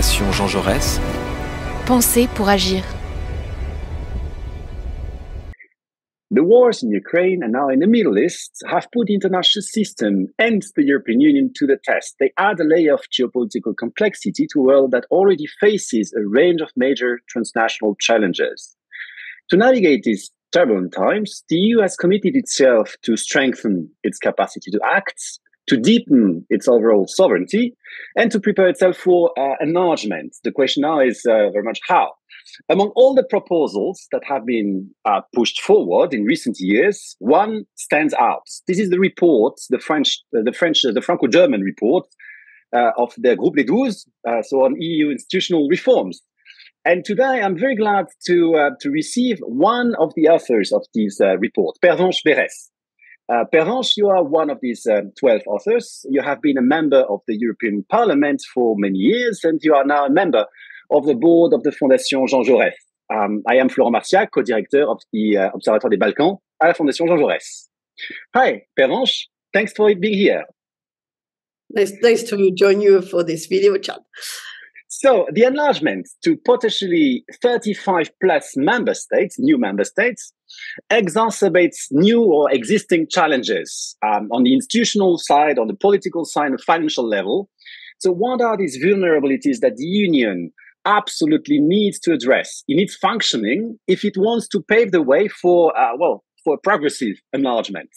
Fondation Jean-Jaurès. Penser pour agir. The wars in Ukraine and now in the Middle East have put the international system and the European Union to the test. They add a layer of geopolitical complexity to a world that already faces a range of major transnational challenges. To navigate these turbulent times, the EU has committed itself to strengthen its capacity to act, to deepen its overall sovereignty, and to prepare itself for enlargement. The question now is very much how. Among all the proposals that have been pushed forward in recent years, one stands out. This is the report, the Franco-German report of the Groupe des 12, so on EU institutional reforms. And today, I'm very glad to receive one of the authors of this report, Pervenche Berès. Pervenche, you are one of these 12 authors. You have been a member of the European Parliament for many years, and you are now a member of the board of the Fondation Jean-Jaurès. I am Florent Marciacq, co-director of the Observatory des Balkans à la Fondation Jean-Jaurès. Hi, Pervenche. Thanks for being here. Nice to join you for this video chat. So the enlargement to potentially 35 plus member states, new member states, exacerbates new or existing challenges on the institutional side, on the political side, on the financial level. So what are these vulnerabilities that the Union absolutely needs to address in its functioning if it wants to pave the way for progressive enlargement?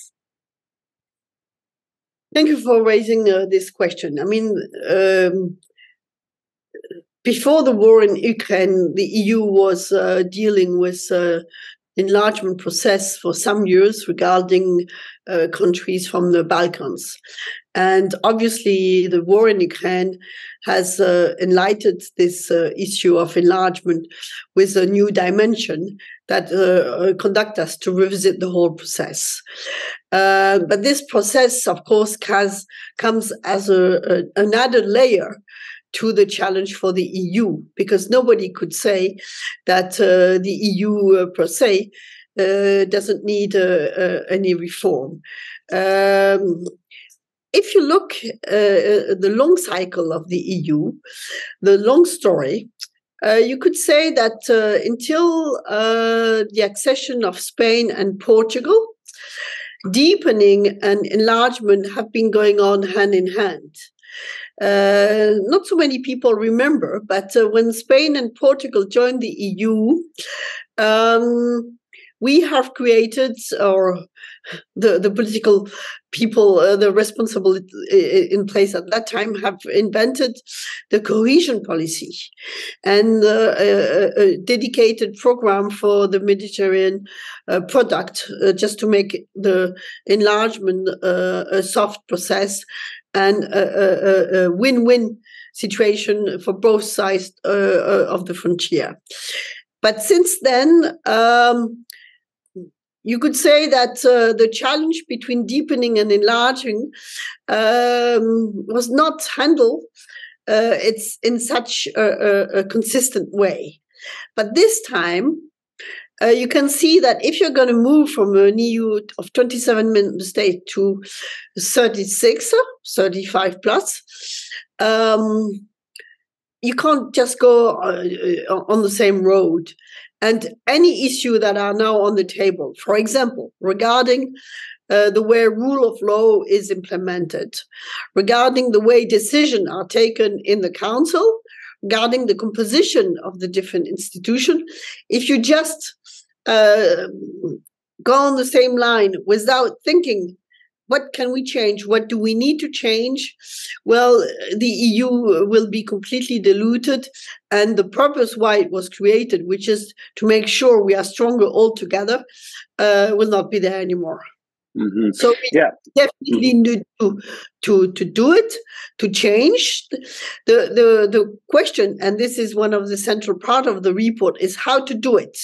Thank you for raising this question. I mean, before the war in Ukraine, the EU was dealing with enlargement process for some years regarding countries from the Balkans. And obviously, the war in Ukraine has enlightened this issue of enlargement with a new dimension that conduct us to revisit the whole process. But this process, of course, comes as an added layer to the challenge for the EU, because nobody could say that the EU per se doesn't need any reform. If you look at the long cycle of the EU, the long story, you could say that until the accession of Spain and Portugal, deepening and enlargement have been going on hand in hand. Not so many people remember, but when Spain and Portugal joined the EU, we have created, or the political people, the responsible in place at that time, have invented the cohesion policy and a dedicated program for the Mediterranean product, just to make the enlargement a soft process and a win-win situation for both sides of the frontier. But since then, you could say that the challenge between deepening and enlarging was not handled it's in such a consistent way. But this time, you can see that if you're going to move from an EU of 27 member states to 36, 35 plus, you can't just go on the same road. And any issue that are now on the table, for example, regarding the way rule of law is implemented, regarding the way decisions are taken in the council, regarding the composition of the different institutions, if you just go on the same line without thinking, what can we change? What do we need to change? Well, the EU will be completely diluted, and the purpose why it was created, which is to make sure we are stronger all together, will not be there anymore. Mm-hmm. So we definitely need to do it, to change. The question, and this is one of the central part of the report, is how to do it.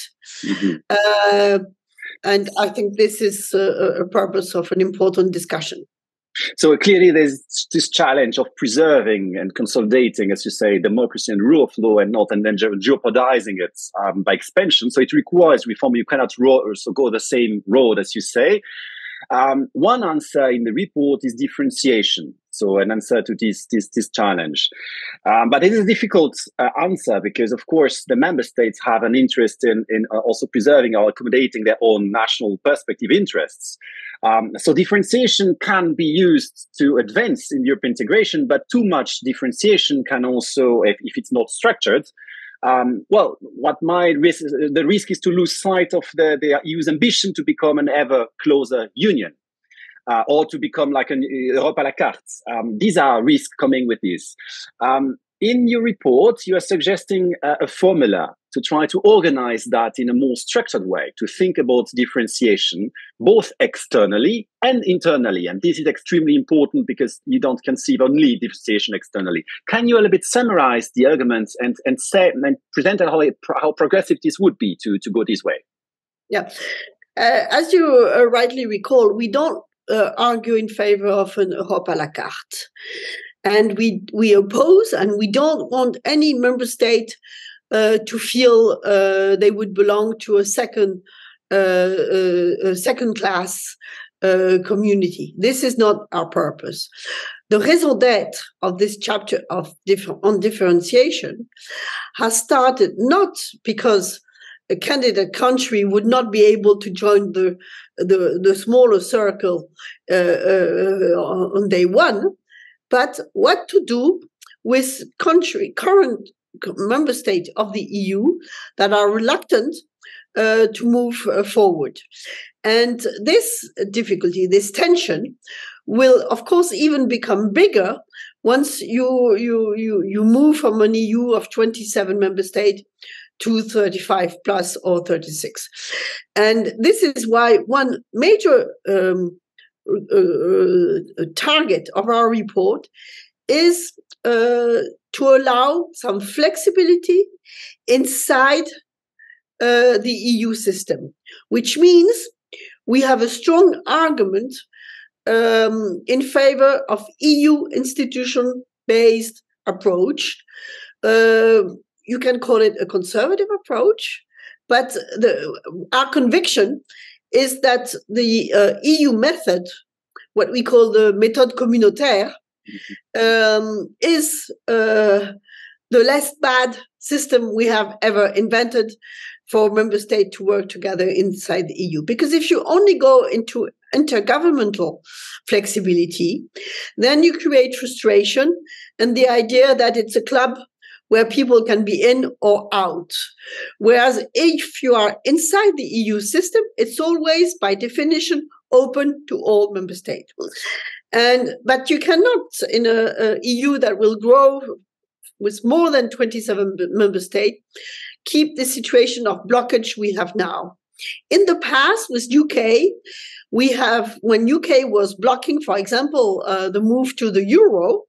Mm-hmm. And I think this is a purpose of an important discussion. So clearly there's this challenge of preserving and consolidating, as you say, democracy and rule of law, and not and then jeopardizing it by expansion. So it requires reform. You cannot also go the same road, as you say. One answer in the report is differentiation. So an answer to this challenge. But it is a difficult answer because, of course, the member states have an interest in also preserving or accommodating their own national perspective interests. So differentiation can be used to advance in European integration, but too much differentiation can also, if it's not structured, the risk is to lose sight of the EU's ambition to become an ever closer union. Or to become like an Europe à la carte. These are risks coming with this. In your report, you are suggesting a formula to try to organize that in a more structured way, to think about differentiation, both externally and internally. And this is extremely important because you don't conceive only differentiation externally. Can you a little bit summarize the arguments and present how progressive this would be to go this way? Yeah. As you rightly recall, we don't argue in favor of an Europe à la carte. And we oppose, and we don't want any member state to feel they would belong to a second class community. This is not our purpose. The raison d'être of this chapter on differentiation has started not because a candidate country would not be able to join the smaller circle on day one, but what to do with current member states of the EU that are reluctant to move forward. And this difficulty, this tension, will of course even become bigger once you move from an EU of 27 member states to 35 plus or 36. And this is why one major target of our report is to allow some flexibility inside the EU system, which means we have a strong argument in favor of EU institution-based approach. You can call it a conservative approach, but our conviction is that the EU method, what we call the méthode communautaire, is the less bad system we have ever invented for member states to work together inside the EU. Because if you only go into intergovernmental flexibility, then you create frustration and the idea that it's a club where people can be in or out. Whereas if you are inside the EU system, it's always, by definition, open to all member states. But you cannot, in a EU that will grow with more than 27 member states, keep the situation of blockage we have now. In the past, with UK, when UK was blocking, for example, the move to the euro,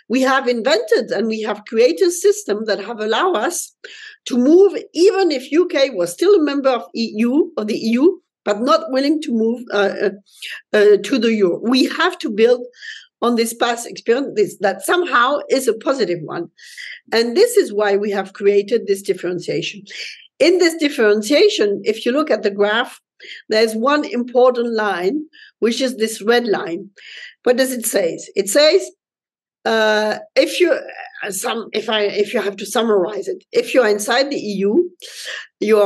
we have invented and we have created a system that have allowed us to move, even if UK was still a member of the EU, but not willing to move to the euro. We have to build on this past experience that somehow is a positive one. And this is why we have created this differentiation. In this differentiation, if you look at the graph, there's one important line, which is this red line. What does it say? It says, if you have to summarize it, if you're inside the EU, you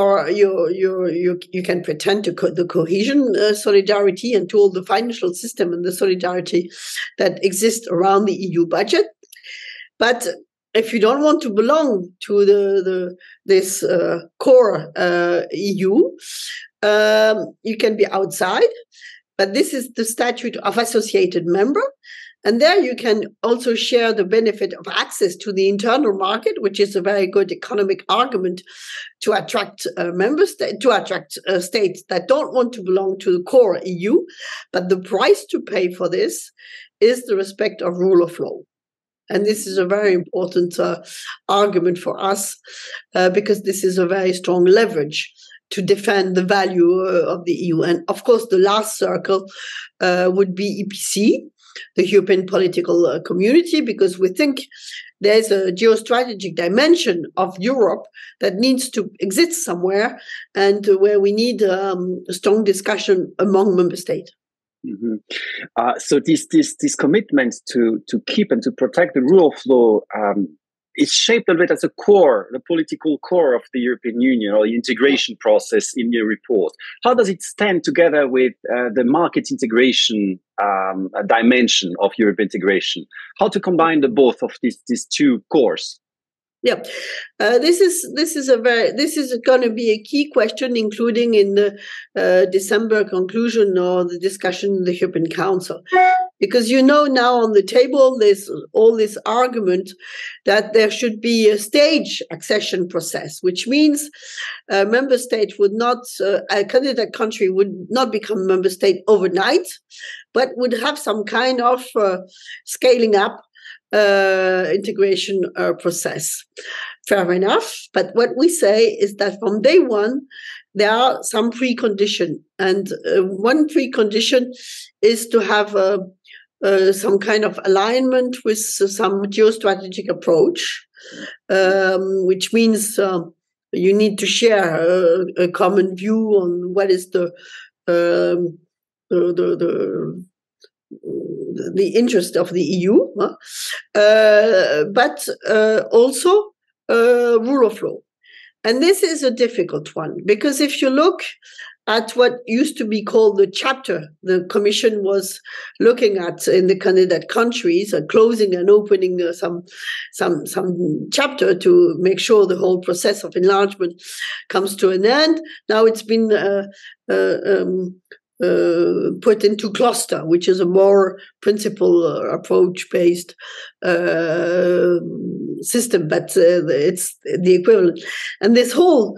can pretend to the cohesion, solidarity, and to all the financial system and the solidarity that exists around the EU budget. But if you don't want to belong to this core EU, you can be outside. But this is the statute of associated member. And there you can also share the benefit of access to the internal market, which is a very good economic argument to attract states that don't want to belong to the core EU. But the price to pay for this is the respect of rule of law. And this is a very important argument for us because this is a very strong leverage to defend the value of the EU. And of course, the last circle would be EPC, the European Political Community, because we think there's a geostrategic dimension of Europe that needs to exist somewhere and where we need a strong discussion among member states. Mm-hmm. So this commitment to keep and to protect the rule of law is shaped a bit as a core, the political core of the European Union or the integration process in your report. How does it stand together with the market integration dimension of European integration? How to combine the both of these two cores? Yeah, this is going to be a key question, including in the December conclusion or the discussion in the European Council, because now on the table there's all this argument that there should be a stage accession process, which means a member state a candidate country would not become a member state overnight, but would have some kind of scaling up integration process. Fair enough. But what we say is that from day one, there are some preconditions. And one precondition is to have some kind of alignment with some geostrategic approach, which means you need to share a common view on what is the interest of the EU, but also rule of law. And this is a difficult one, because if you look at what used to be called the chapter the Commission was looking at in the candidate countries, closing and opening some chapter to make sure the whole process of enlargement comes to an end. Now it's been put into cluster, which is a more principle approach-based system, but it's the equivalent. And this whole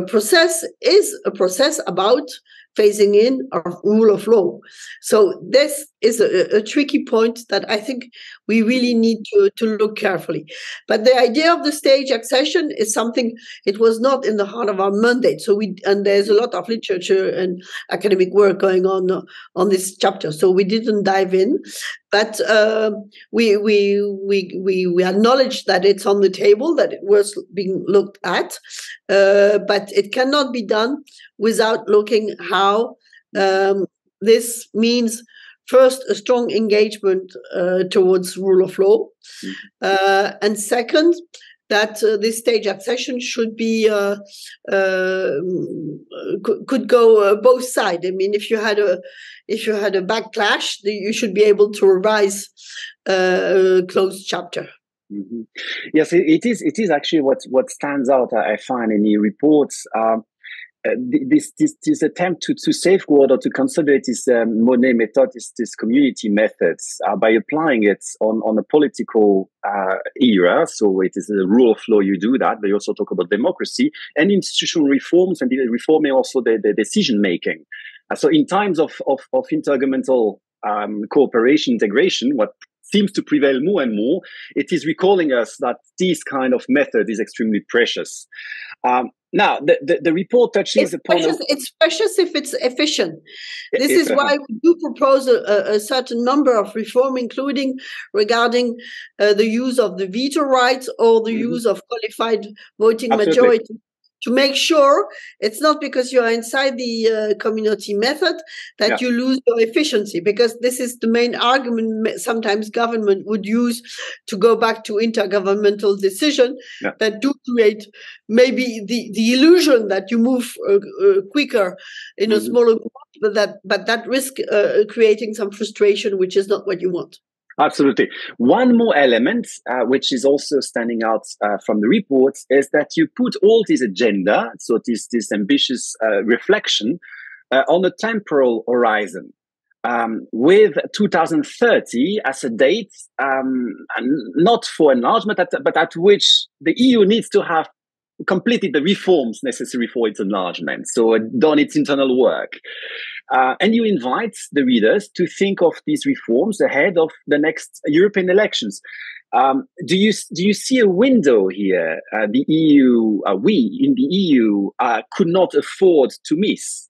process is a process about phasing in of rule of law. So this is a tricky point that I think we really need to look carefully. But the idea of the stage accession is something, it was not in the heart of our mandate. And there's a lot of literature and academic work going on this chapter. So we didn't dive in, but we acknowledge that it's on the table, that it was being looked at, but it cannot be done without looking how this means first a strong engagement towards rule of law, and second that this stage accession should be could go both sides. I mean, if you had a backlash, you should be able to revise a closed chapter. Mm-hmm. Yes, it is actually what stands out. I find in the reports. This attempt to safeguard or to consolidate this Monet method, this community methods, by applying it on a political era. So it is a rule of law, you do that, but you also talk about democracy and institutional reforms and reforming also the decision making. So in times of intergovernmental cooperation, integration, what seems to prevail more and more, it is recalling us that this kind of method is extremely precious. Now, the report touches upon... It's precious if it's efficient. This is why we do propose a certain number of reform, including regarding the use of the veto rights or the use of qualified voting majority, to make sure it's not because you are inside the community method that you lose your efficiency, because this is the main argument sometimes government would use to go back to intergovernmental decision that do create maybe the illusion that you move quicker in a smaller group, but that risk creating some frustration, which is not what you want. Absolutely. One more element, which is also standing out from the report, is that you put all this agenda, so this ambitious reflection, on a temporal horizon, with 2030 as a date, not for enlargement, but at which the EU needs to have completed the reforms necessary for its enlargement, so done its internal work. And you invite the readers to think of these reforms ahead of the next European elections. Do you see a window here the EU, we in the EU, could not afford to miss?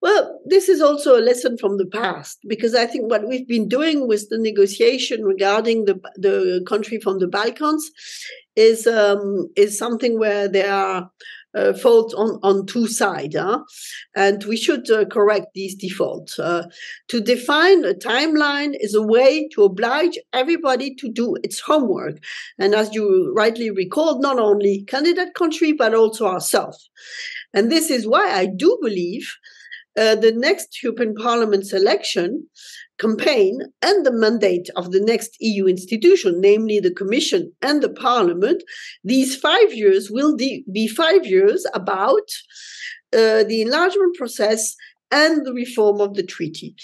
Well, this is also a lesson from the past, because I think what we've been doing with the negotiation regarding the country from the Balkans is something where there are fault on two sides, and we should correct these defaults. To define a timeline is a way to oblige everybody to do its homework, and as you rightly recalled, not only candidate country but also ourselves. And this is why I do believe the next European Parliament's election campaign and the mandate of the next EU institution, namely the Commission and the Parliament, these 5 years will be 5 years about the enlargement process and the reform of the treaty.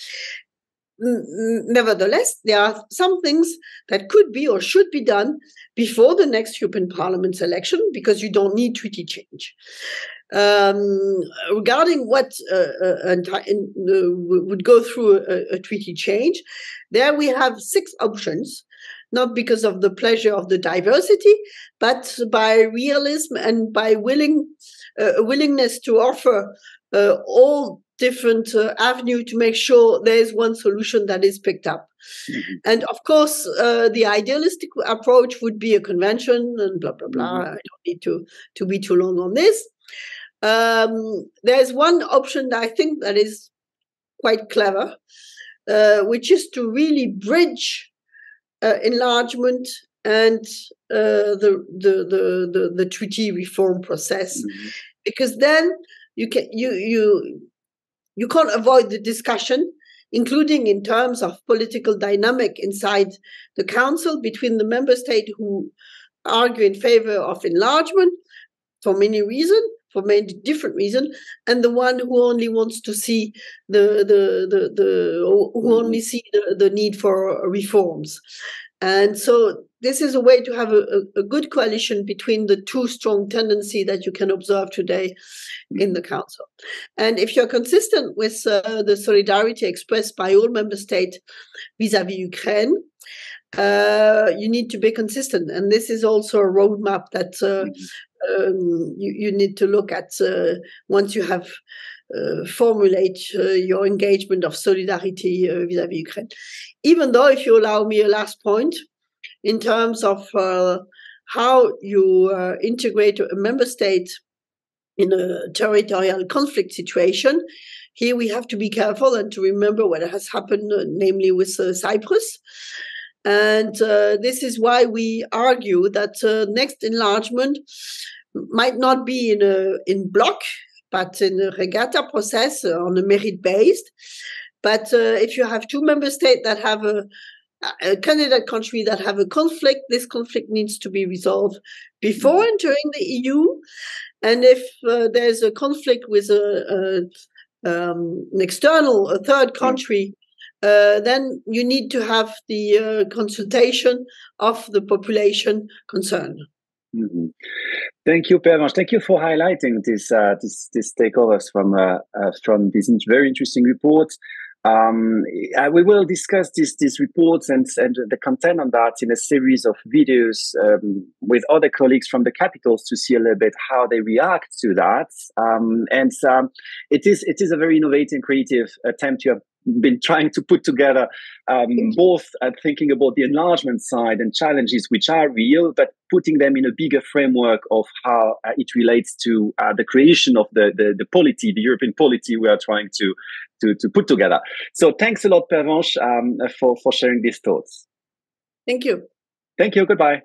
Nevertheless, there are some things that could be or should be done before the next European Parliament's election, because you don't need treaty change. Regarding what would go through a treaty change, there we have 6 options, not because of the pleasure of the diversity, but by realism and by willingness to offer all different avenues to make sure there is one solution that is picked up. Mm-hmm. And of course, the idealistic approach would be a convention and blah, blah, blah. Mm-hmm. I don't need to be too long on this. There's one option that I think that is quite clever, which is to really bridge enlargement and the treaty reform process, mm-hmm. because then you can't avoid the discussion, including in terms of political dynamic inside the council between the member states who argue in favor of enlargement for many reasons, for many different reasons, and the one who only wants to see the need for reforms. And so this is a way to have a good coalition between the two strong tendencies that you can observe today in the Council. And if you're consistent with the solidarity expressed by all member states vis-à-vis Ukraine, you need to be consistent. And this is also a roadmap that you need to look at once you have formulate your engagement of solidarity vis-à-vis Ukraine. Even though, if you allow me a last point, in terms of how you integrate a member state in a territorial conflict situation, here we have to be careful and to remember what has happened, namely with Cyprus. And this is why we argue that next enlargement might not be in bloc, but in a regatta process on a merit-based. But if you have two member states that have a candidate country that have a conflict, this conflict needs to be resolved before entering the EU. And if there's a conflict with an external, a third country, then you need to have the consultation of the population concerned. Mm-hmm. Thank you, Pervenche. Thank you for highlighting this takeovers from this very interesting report. We will discuss these reports and the content on that in a series of videos with other colleagues from the capitals to see a little bit how they react to that. It is a very innovative and creative attempt you have been trying to put together, both thinking about the enlargement side and challenges which are real, but putting them in a bigger framework of how it relates to the creation of the polity, the European polity we are trying to put together. So thanks a lot, Pervenche, for sharing these thoughts. Thank you. Thank you. Goodbye.